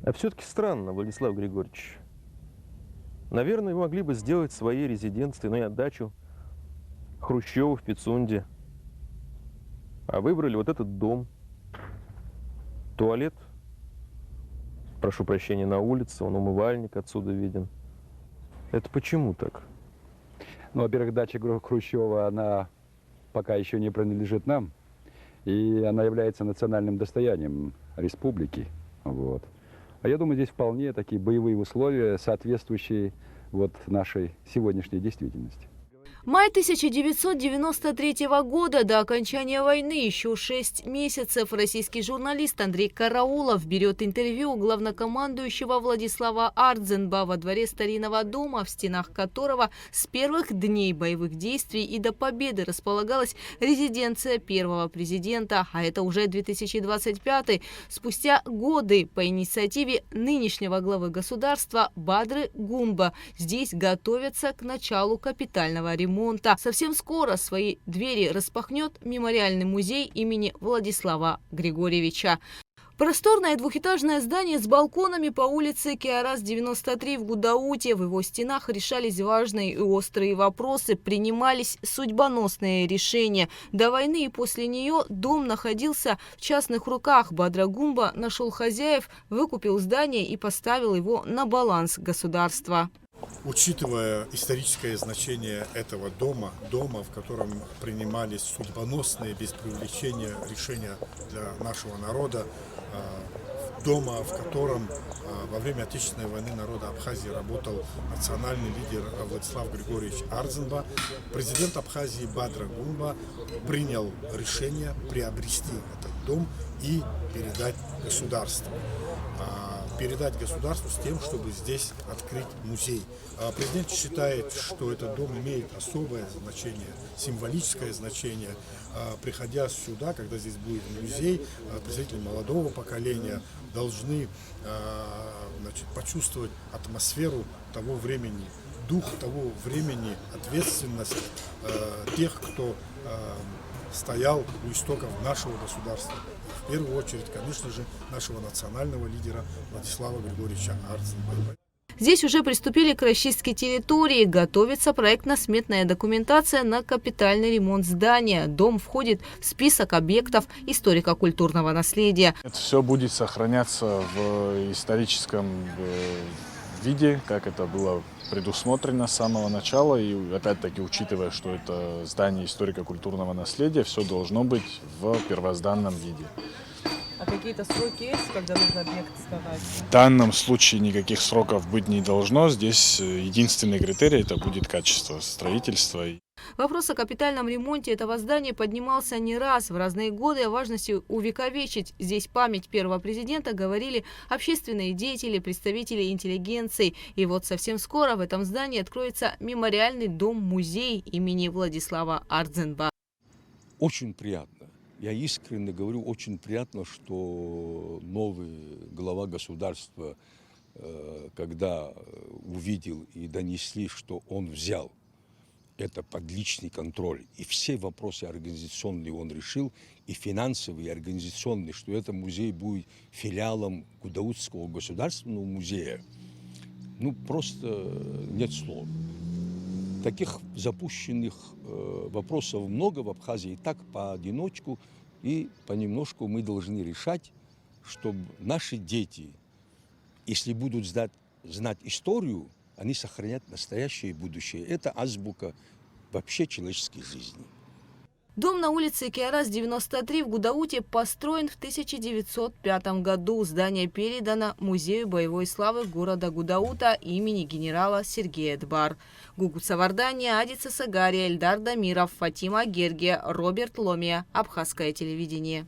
А все-таки странно, Владислав Григорьевич. Наверное, вы могли бы сделать своей резиденцией, ну и отдачу Хрущеву в Пицунде. А выбрали вот этот дом. Туалет, прошу прощения, на улице, он умывальник отсюда виден. Это почему так? Ну, во-первых, дача Хрущева, она пока еще не принадлежит нам. И она является национальным достоянием республики. Вот. А я думаю, здесь вполне такие боевые условия, соответствующие вот нашей сегодняшней действительности. Май 1993 года, до окончания войны, еще 6 месяцев, российский журналист Андрей Караулов берет интервью у главнокомандующего Владислава Ардзенба во дворе старинного дома, в стенах которого с первых дней боевых действий и до победы располагалась резиденция первого президента. А это уже 2025. Спустя годы по инициативе нынешнего главы государства Бадры Гумба здесь готовятся к началу капитального ремонта. Совсем скоро свои двери распахнет мемориальный музей имени Владислава Григорьевича. Просторное двухэтажное здание с балконами по улице Киарас, 93 в Гудауте. В его стенах решались важные и острые вопросы, принимались судьбоносные решения. До войны и после нее дом находился в частных руках. Бадра Гумба нашел хозяев, выкупил здание и поставил его на баланс государства. Учитывая историческое значение этого дома, в котором принимались судьбоносные, без привлечения решения для нашего народа, дома, в котором во время Отечественной войны народа Абхазии работал национальный лидер Владислав Григорьевич Ардзенба, президент Абхазии Бадра Гумба принял решение приобрести этот дом и передать государству. Передать государству с тем, чтобы здесь открыть музей. Президент считает, что этот дом имеет особое значение, символическое значение. Приходя сюда, когда здесь будет музей, представители молодого поколения должны почувствовать атмосферу того времени, дух того времени, ответственность тех, кто стоял у истоков нашего государства. В первую очередь, конечно же, нашего национального лидера Владислава Григорьевича Ардзенба. Здесь уже приступили к расчистке территории. Готовится проектно-сметная документация на капитальный ремонт здания. Дом входит в список объектов историко-культурного наследия. Это все будет сохраняться в историческом виде, как это было предусмотрено с самого начала. И опять-таки, учитывая, что это здание историко-культурного наследия, все должно быть в первозданном виде. А какие-то сроки есть, когда нужно объект сдавать? В данном случае никаких сроков быть не должно. Здесь единственный критерий – это будет качество строительства. Вопрос о капитальном ремонте этого здания поднимался не раз. В разные годы о важности увековечить здесь память первого президента говорили общественные деятели, представители интеллигенции. И вот совсем скоро в этом здании откроется мемориальный дом-музей имени Владислава Ардзенба. Очень приятно. Я искренне говорю, очень приятно, что новый глава государства, когда увидел и донесли, что он взял это под личный контроль, и все вопросы организационные он решил, и финансовые, и организационные, что этот музей будет филиалом Гудаутского государственного музея. Ну, просто нет слов. Таких запущенных вопросов много в Абхазии, и так поодиночку, и понемножку мы должны решать, чтобы наши дети, если будут знать историю, они сохранят настоящее и будущее. Это азбука вообще человеческой жизни. Дом на улице Киарас, 93 в Гудауте построен в 1905 году. Здание передано Музею боевой славы города Гудаута имени генерала Сергея Дбар. Гугут Савардания, Адица Сагария, Эльдар Дамиров, Фатима Гергия, Роберт Ломия. Абхазское телевидение.